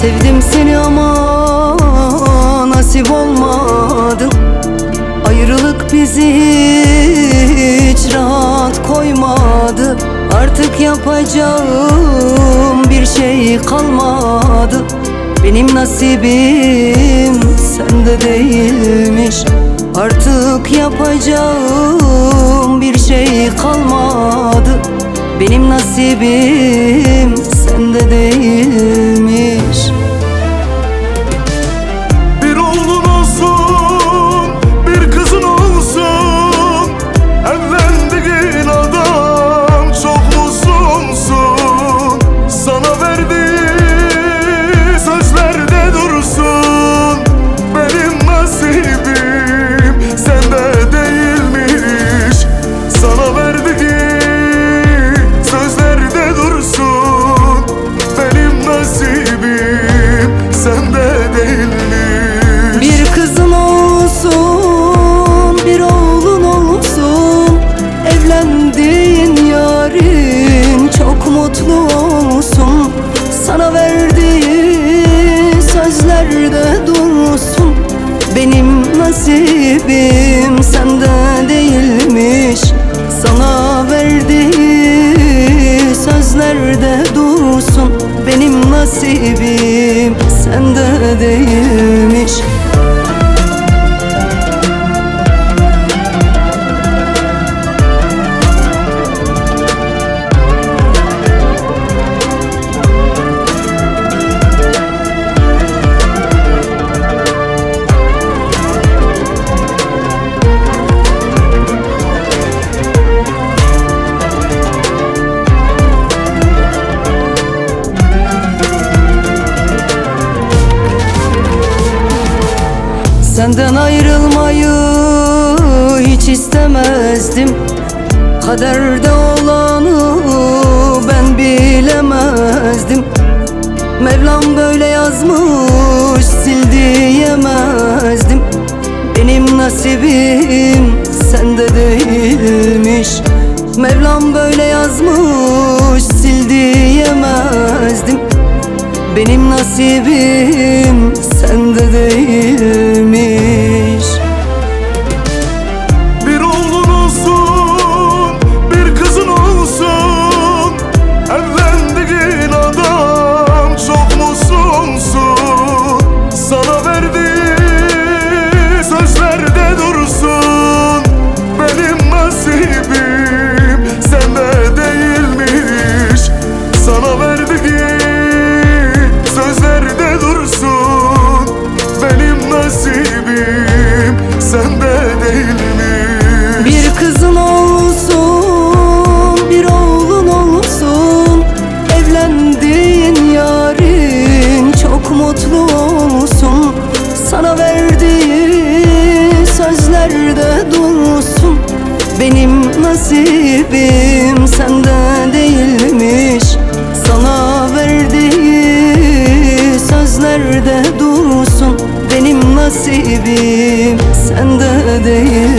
Sevdim seni ama nasip olmadın. Ayrılık bizi hiç rahat koymadı. Artık yapacağım bir şey kalmadı. Benim nasibim sende değilmiş. Artık yapacağım bir şey kalmadı. Benim nasibim sende değilmiş. Bir oğlun olsun, bir kızın olsun. Evlendiğin adam çok mutsuzsun. Sana verdiği sözlerde dursun. Benim nasibim sende değilmiş. Sana verdiği sözlerde dursun. Benim nasibim sende değilmiş. Bir kızın olsun, bir oğlun olsun. Evlendiğin yarın çok mutlu olsun. Sana verdiği sözlerde dursun. Benim nasibim sende değilmiş. Sana verdiği sözlerde dursun. Benim nasibim sende değilmiş. Senden ayrılmayı hiç istemezdim. Kaderde olanı ben bilemezdim. Mevlam böyle yazmış, sil diyemezdim. Benim nasibim sende değilmiş. Mevlam böyle yazmış, sil diyemezdim. Benim nasibim sende değilmiş. Bir oğlun olsun, bir kızın olsun. Evlendiğin adam çok mutsuzsun. Sana verdiği sözlerde dursun. Benim nasibim sende değilmiş. Sana verdiği sözlerde dursun. Benim nasibim sende değilmiş. Bir kızın olsun, bir oğlun olsun. Evlendiğin yarın çok mutlu olsun. Sana verdiği sözlerde dursun. Benim nasibim sende değilmiş. Sana verdiği sözlerde dursun. Benim nasibim sende değil.